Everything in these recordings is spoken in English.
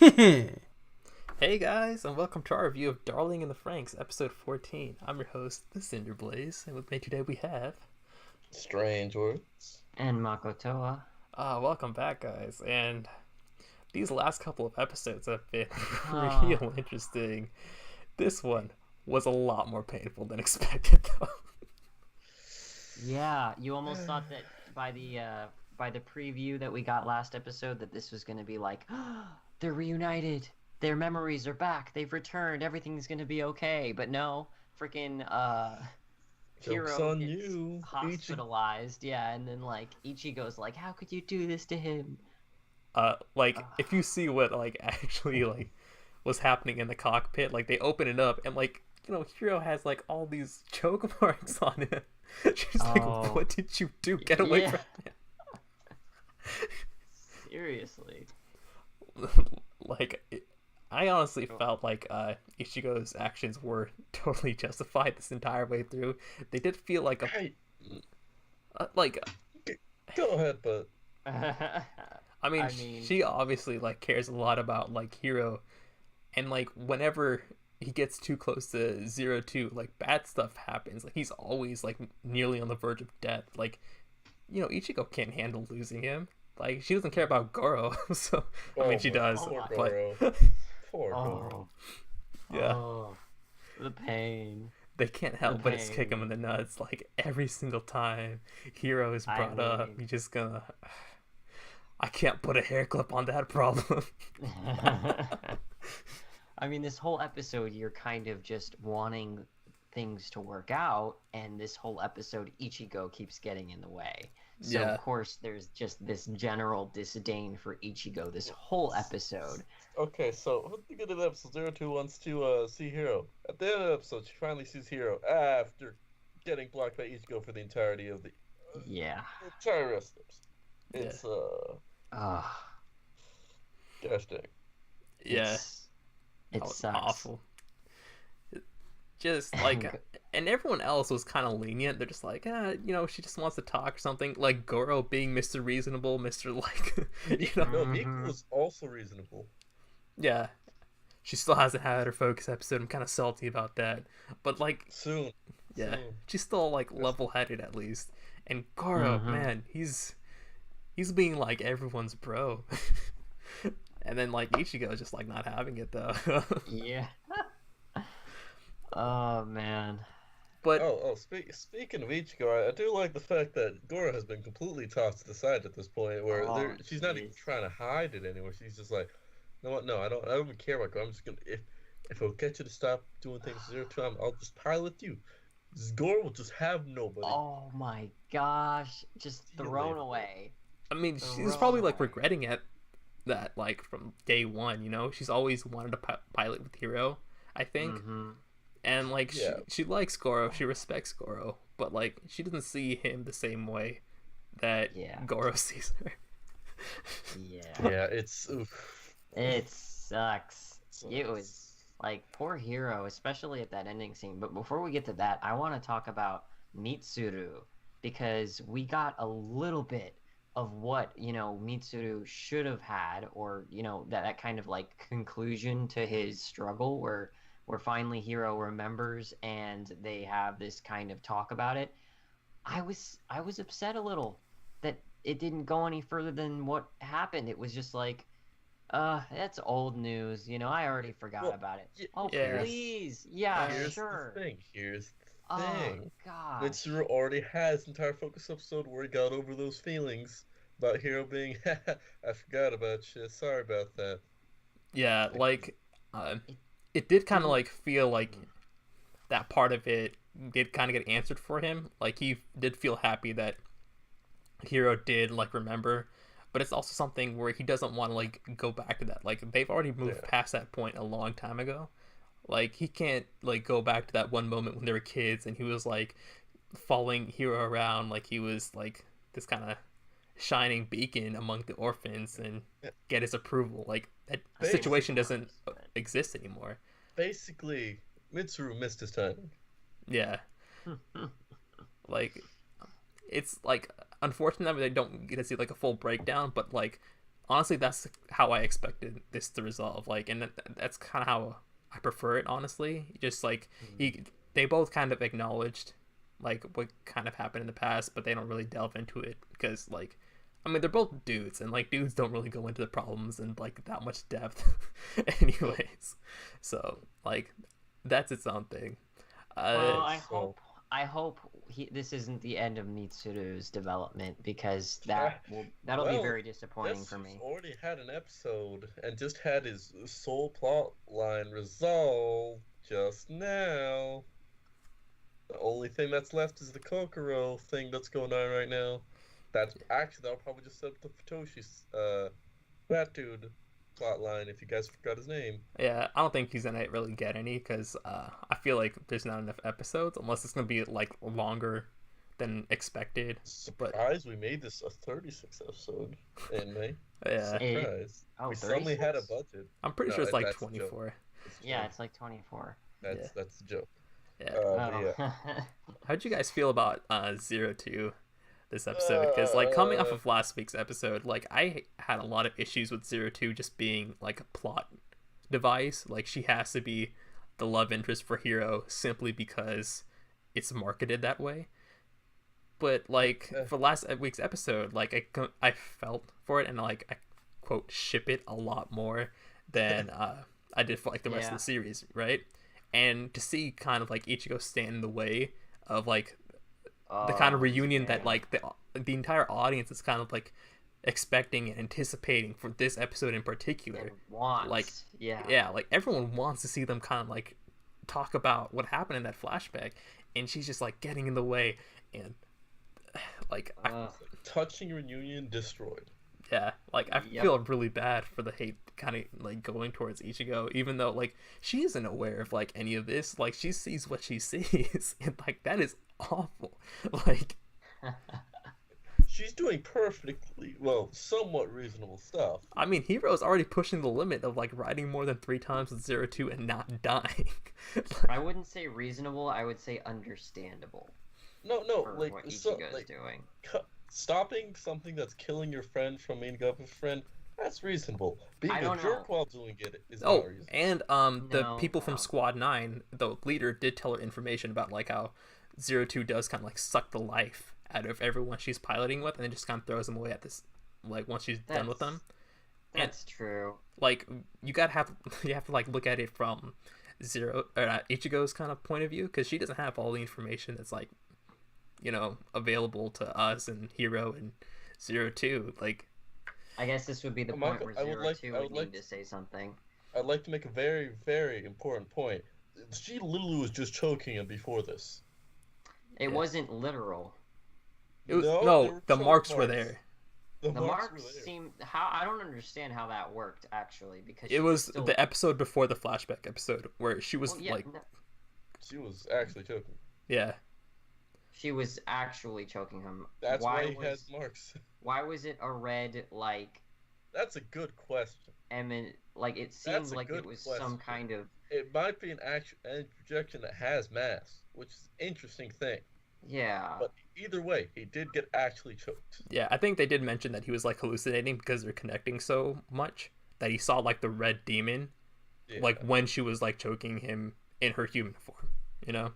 Hey guys, and welcome to our review of Darling in the Franxx, episode 14. I'm your host, the Cinder Blaze, and with me today we have... Strange words. And Makotoa. welcome back, guys. And these last couple of episodes have been Ah, real interesting. This one was a lot more painful than expected, though. yeah, you almost thought that by the preview that we got last episode that this was going to be like, they're reunited, their memories are back, they've returned, everything's going to be okay. But no, freaking Joke's Hero on gets you. hospitalized. Yeah, and then like Ichigo's like, how could you do this to him? If you see what, actually, was happening in the cockpit, they open it up, and, Hiro has, all these choke marks on him. She's like, Oh, what did you do? Get away yeah, from seriously. like I honestly felt like Ichigo's actions were totally justified this entire way through. They did feel like a Hey, like go ahead, but I mean I mean, she obviously cares a lot about Hiro, and whenever he gets too close to Zero Two, bad stuff happens. He's always nearly on the verge of death. Ichigo can't handle losing him. She doesn't care about Goro, so I mean oh she my, does, oh poor my, but Goro, poor Goro. oh, yeah. oh, the pain. They can't The help but it's kick him in pain. the nuts every single time Hero is I brought up. mean, You just gonna, I can't put a hair clip on that problem. I mean, this whole episode, you're kind of just wanting things to work out, and this whole episode, Ichigo keeps getting in the way. So, of Yeah, course, there's just this general disdain for Ichigo this whole episode. Okay, so at the beginning of the episode, Zero Two wants to see Hero. At the end of the episode, she finally sees Hero after getting blocked by Ichigo for the entirety of the Yeah. entire rest of this. yeah, It's Ugh. gosh dang. yeah. It's That it was sucks. awful. Just and everyone else was kind of lenient. They're just she just wants to talk or something. Like Goro being Mr. Reasonable, Mr. No, Miku Hmm. was also reasonable. yeah. She still hasn't had her focus episode. I'm kind of salty about that. But Soon, yeah, soon. she's still That's level-headed at least. And Goro, Hmm. man, he's being everyone's bro. And then Ichigo is just not having it though. Yeah. Oh man. But Speaking of Ichigo, I do like the fact that Goro has been completely tossed to the side at this point, where Oh she's not even jeez. trying to hide it anymore. She's just like, you know what? No, I don't even care about Goro. I'm just gonna if it'll get you to stop doing things zero two, I'll just pilot you. Goro will just have nobody. Oh my gosh. Just See you thrown later, bro. away. I mean, she's Thrown probably away. regretting it that from day one. She's always wanted to pilot with Hiro, I think. Mm-hmm. And Yeah, she likes Goro, she respects Goro, but she doesn't see him the same way that Yeah. Goro sees her. Yeah. yeah. It's oof. It sucks. It was Sucks. like poor Hero, especially at that ending scene. But before we get to that, I want to talk about Mitsuru because we got a little bit of what, Mitsuru should have had, or, that kind of conclusion to his struggle where finally Hero remembers and they have this kind of talk about it. I was upset a little that it didn't go any further than what happened. It was just like, that's old news. I already forgot Well, about it. y- Oh, Yeah. please. Yeah, here's the sure. thing. Here's the Oh, thing. gosh. Mitsuru already has an entire focus episode where he got over those feelings about Hero being, I forgot about you. Sorry about that. Yeah, Like, um, It it did kind of didn't. feel that part of it did kind of get answered for him. He did feel happy that Hero did remember, but it's also something where he doesn't want to go back to that. They've already moved yeah, past that point a long time ago. He can't go back to that one moment when they were kids and he was following Hero around like he was this kind of shining beacon among the orphans and yeah. get his approval. That Oh, situation Basically, doesn't 100%. exist anymore. basically, Mitsuru missed his timing. Yeah, like it's unfortunate that they don't get to see a full breakdown, but honestly, that's how I expected this to resolve. Like, and that's kind of how I prefer it, honestly. Just like they both kind of acknowledged like what kind of happened in the past, but they don't really delve into it because like, I mean, they're both dudes, and like dudes don't really go into the problems in like that much depth, anyways. So like, that's its own thing. Well, so- I hope this isn't the end of Mitsuru's development because that'll be Well, very disappointing Yes, for he's me. already had an episode and just had his sole plot line resolved just now. The only thing that's left is the Kokoro thing that's going on right now. That's actually that'll probably just set up the Futoshi's that dude plot line if you guys forgot his name. Yeah, I don't think he's gonna really get any because I feel like there's not enough episodes unless it's gonna be like longer than expected. But Surprise, we made this a 36 episode anime. yeah, Surprise. Oh, We suddenly had a 36? budget. I'm pretty No, sure it's like that's a joke. 24. It's Yeah, joke. it's like 24. That's a joke. Yeah. But yeah. Oh. How'd you guys feel about 02 this episode? Because like coming off of last week's episode, like I had a lot of issues with 02 just being like a plot device. Like she has to be the love interest for Hero simply because it's marketed that way. But like for last week's episode, like I felt for it and like I quote ship it a lot more than I did for like the rest of the series, right? And to see kind of like Ichigo stand in the way of like the kind of reunion that like the entire audience is kind of like expecting and anticipating for this episode in particular. And wants. Like yeah, like everyone wants to see them kind of like talk about what happened in that flashback, and she's just like getting in the way and like Touching reunion destroyed. yeah, like I Yep. feel really bad for the hate kind of like going towards Ichigo, even though like she isn't aware of like any of this. Like she sees what she sees, and like that is awful. Like She's doing perfectly well, somewhat reasonable stuff. I mean, Hero's already pushing the limit of like riding more than 3 times with 02 and not dying. I wouldn't say reasonable. I would say understandable No, for like what so, Ichigo's like doing. stopping something that's killing your friend from meeting up with a friend, that's reasonable. Being I a don't jerk know. while doing it is Oh, not reasonable. and the No, people from no. Squad 9, the leader did tell her information about like how 02 does kind of like suck the life out of everyone she's piloting with, and then just kind of throws them away at this like once she's done with them. That's true. Like you have to like look at it from Ichigo's kind of point of view, because she doesn't have all the information that's like, you know, available to us and Hero and 02. Like I guess this would be the point where I would like- 02 I would would like need to say something. I'd like to make a very, very important point. She literally was just choking him before this. It wasn't literal. it was, No, no, there were the choke marks were marks. there. The The marks marks were there. seem how I don't understand how that worked actually because It she was still... the episode before the flashback episode where she was Well, yeah, like, no, She was actually choking. yeah, she was actually choking him. That's why he was has marks. why was it a red like That's a good question. like it seemed That's a like it good was question. some kind of It might be an projection that has mass, which is an interesting thing. yeah. But either way, he did get actually choked. yeah. I think they did mention that he was like hallucinating because they're connecting so much that he saw like the red demon, Yeah. like when she was like choking him in her human form. You know?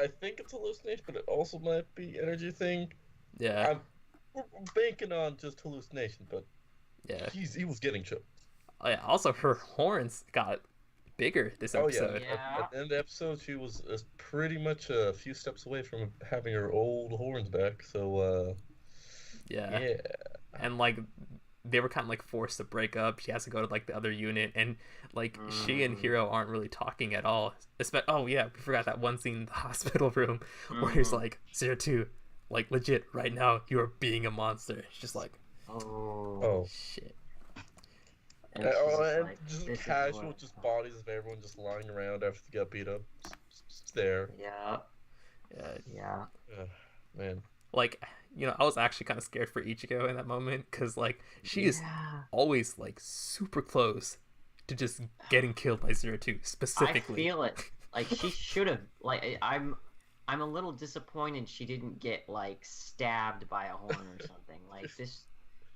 I think it's hallucination, but it also might be energy thing. Yeah, We're banking on just hallucination, but yeah. he was getting choked. Oh, yeah. Also, her horns got bigger this Oh yeah. episode. Yeah. At the end of the episode, she was pretty much a few steps away from having her old horns back. So yeah. And like they were kind of like forced to break up. She has to go to like the other unit, and like she and Hero aren't really talking at all. Oh yeah, we forgot that one scene in the hospital room where he's like 02, like legit right now you are being a monster. It's just like Oh. shit. And she's just And like, just "This is casual, what-" just bodies of everyone just lying around after they got beat up. Just there. Yeah, Yeah, yeah. Man. like you know, I was actually kind of scared for Ichigo in that moment because like she is Yeah. always like super close to just getting killed by 02 specifically. I feel it. Like she should have. Like I'm a little disappointed she didn't get like stabbed by a horn or something. Like this,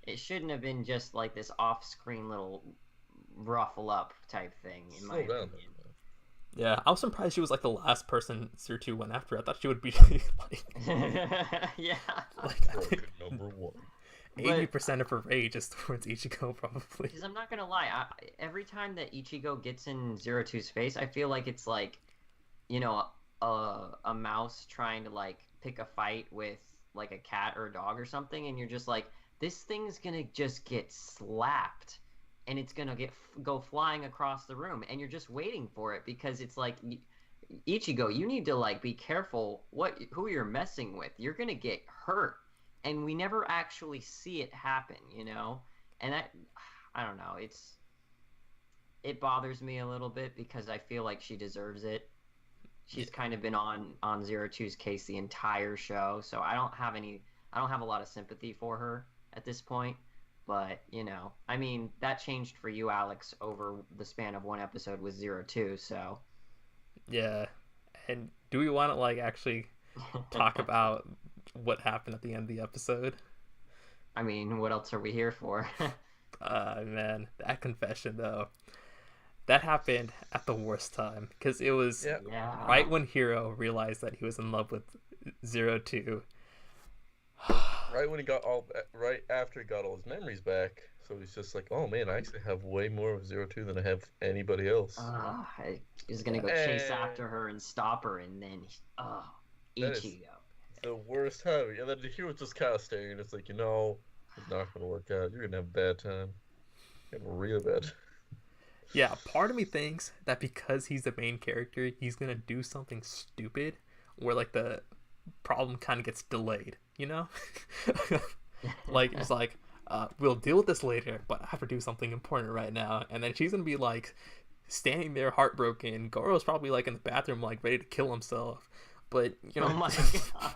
It shouldn't have been just like this off-screen little ruffle up type thing, in my Slow down. opinion. Yeah, I was surprised she was like the last person Zero Two went after. I thought she would be like, Yeah. like Broken number one. 80% of her rage is towards Ichigo, probably. Because I'm not gonna lie, every time that Ichigo gets in Zero Two's face, I feel like it's like, you know, a mouse trying to like pick a fight with like a cat or a dog or something, and you're just like, this thing's gonna just get slapped, and it's gonna go flying across the room, and you're just waiting for it because it's like, Ichigo, you need to like be careful who you're messing with. You're gonna get hurt, and we never actually see it happen, you know. And I don't know. It bothers me a little bit because I feel like she deserves it. She's kind of been on Zero Two's case the entire show, so I don't have a lot of sympathy for her at this point. But, you know, I mean, that changed for you, Alex, over the span of one episode with Zero Two, so. Yeah. And do we want to like actually talk about what happened at the end of the episode? I mean, what else are we here for? Man, that confession though. That happened at the worst time because it was Yeah. right when Hiro realized that he was in love with Zero Two. Right when he right after he got all his memories back, so he's just like, oh man, I actually have way more of 02 than I have anybody else. He's gonna go chase after her and stop her, and then Ichigo. The worst time. And then he was just kind of staring. It's like, it's not gonna work out. You're gonna have a bad time. You're gonna have a real bad. Yeah, part of me thinks that because he's the main character, he's gonna do something stupid, where like the problem kind of gets delayed. You know, like it's like we'll deal with this later, but I have to do something important right now. And then she's gonna be like standing there heartbroken. Goro's probably like in the bathroom, like ready to kill himself. But Oh my god.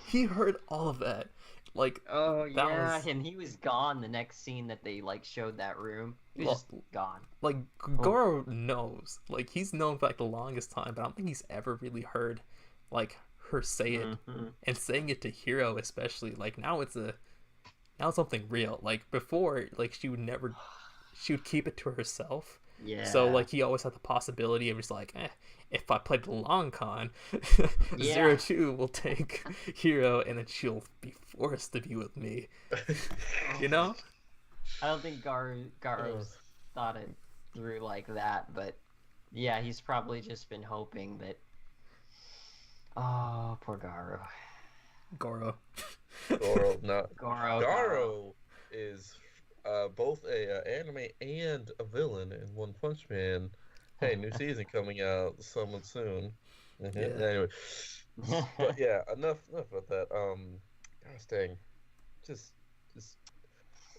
He heard all of that. Like, oh yeah, and he was gone the next scene that they like showed that room. He was just gone. Like Goro knows. Like he's known for like the longest time, but I don't think he's ever really heard like her say it, and saying it to Hiro especially. Like now it's something real. Like before, like she would keep it to herself. Yeah. So like he always had the possibility of just like, if I play the long con, Yeah. 02 will take Hiro, and then she'll be forced to be with me. You know? I don't think Garo's thought it through like that, but yeah, he's probably just been hoping that. Oh, poor Garo. Goro. Garo is both a anime and a villain in One Punch Man. Hey, new season coming out sometime soon. Yeah. Anyway, but yeah, enough about that. Gosh dang, just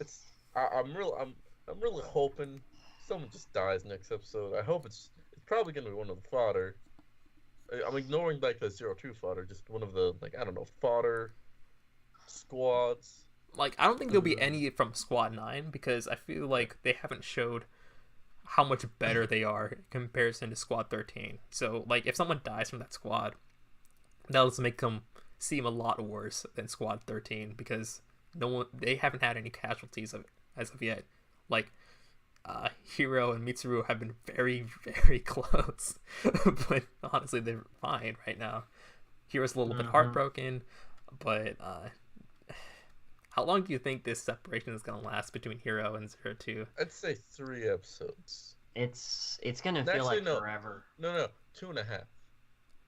it's. I'm really hoping someone just dies next episode. I hope it's probably gonna be one of the fodder. I'm ignoring like the 02 fodder, just one of the fodder squads. Like I don't think there'll be any from Squad 9 because I feel like they haven't showed how much better they are in comparison to Squad 13. So like if someone dies from that squad, that'll just make them seem a lot worse than Squad 13 because they haven't had any casualties as of yet. Like Hiro and Mitsuru have been very, very close, but honestly they're fine right now. Hiro's a little bit heartbroken, but how long do you think this separation is going to last between Hiro and 02? I'd say 3 episodes. It's gonna feel like forever. No, 2.5.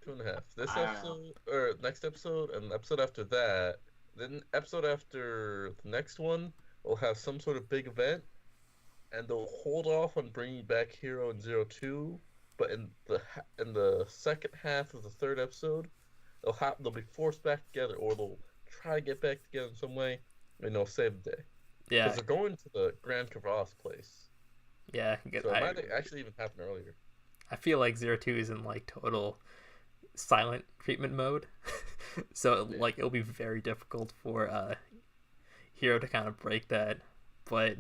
2.5. This episode, or next episode, and the episode after that. Then episode after the next one will have some sort of big event, and they'll hold off on bringing back Hiro and 02. But in the second half of the third episode, they'll be forced back together, or they'll try to get back together in some way. And they'll save the day. Yeah, because they're going to the Grand Kavas place. Yeah, so it might actually even happen earlier. I feel like 02 is in like total silent treatment mode, so like it'll be very difficult for Hiro to kind of break that. But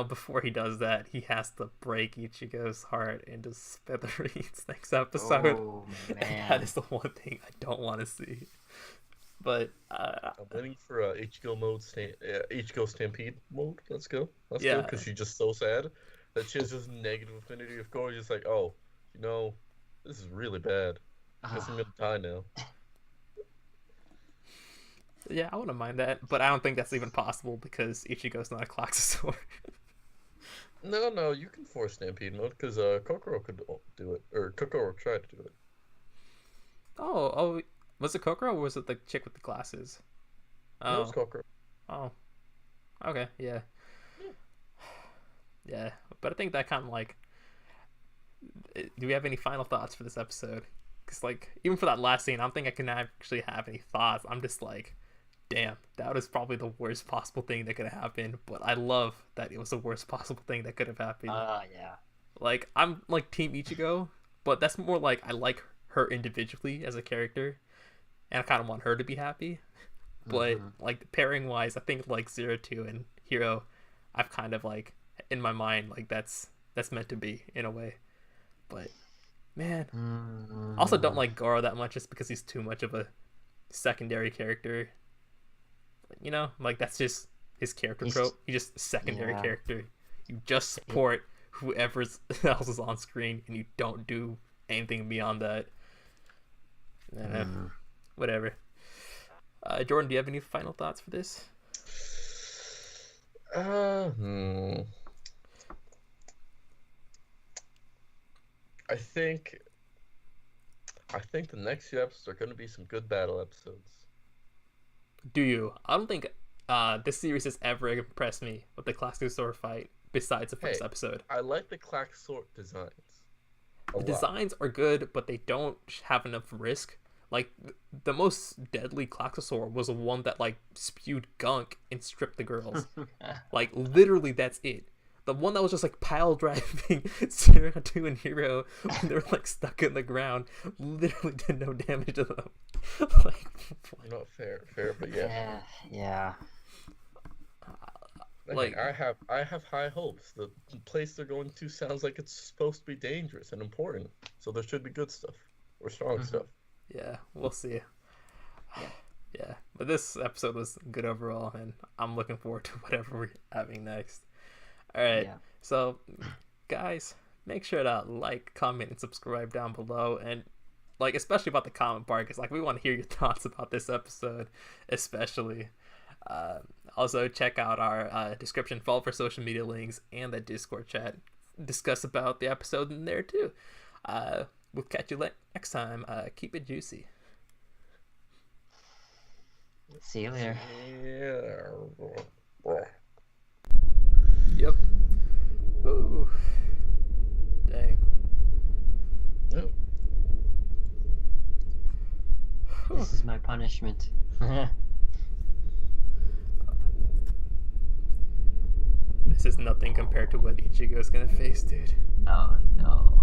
before he does that, he has to break Ichigo's heart into smithereens next episode. Oh man, that is the one thing I don't want to see. But I'm waiting for Ichigo mode, Ichigo Stampede mode. Let's go. Let's go, yeah, because she's just so sad that she has just negative affinity of Gory. Just like, oh, you know, this is really bad. Guess I'm gonna die now. yeah, I wouldn't mind that, but I don't think that's even possible because Ichigo's not a Klaxosaur. No, no, you can force Stampede mode because Kokoro could do it, or Kokoro tried to do it. Oh, was it Kokoro or was it the chick with the glasses? No, it's Oh, Kokoro. oh, okay, yeah, yeah. But I think that kind of like, do we have any final thoughts for this episode? Because like, even for that last scene, I don't think I can actually have any thoughts. I'm just like, damn, that was probably the worst possible thing that could have happened. But I love that it was the worst possible thing that could have happened. Yeah. Like, I'm like Team Ichigo, but that's more like I like her individually as a character, and I kind of want her to be happy. But like pairing wise, I think like 02 and Hero, I've kind of like in my mind like that's meant to be in a way. But man, I also don't like Goro that much just because he's too much of a secondary character. You know, like that's just his character trope. He's just a secondary character. You just support whoever else is on screen, and you don't do anything beyond that. Whatever. Jordan, do you have any final thoughts for this? I think the next few episodes are going to be some good battle episodes. Do you? I don't think this series has ever impressed me with the Klaxosaur fight besides the first episode. I like the Klaxosaur designs. The designs are good, but they don't have enough risk. Like, the most deadly Klaxosaur was the one that, like, spewed gunk and stripped the girls. Like, literally, that's it. The one that was just, like, pile driving Stratos and Hero when they were, like, stuck in the ground literally did no damage to them. Like, not fair, but yeah. Yeah. Like, I have high hopes. The place they're going to sounds like it's supposed to be dangerous and important, so there should be good stuff or strong stuff. Yeah, we'll see. Yeah, but this episode was good overall, and I'm looking forward to whatever we're having next. All right, so guys, make sure to like, comment, and subscribe down below, and like especially about the comment part, because like we want to hear your thoughts about this episode, especially. Also, check out our description for all of our social media links and the Discord chat. Discuss about the episode in there too. We'll catch you next time. Keep it juicy. See you later. Yep. Ooh. Dang. Yep. This is my punishment. This is nothing compared to what Ichigo's gonna face, dude. Oh no.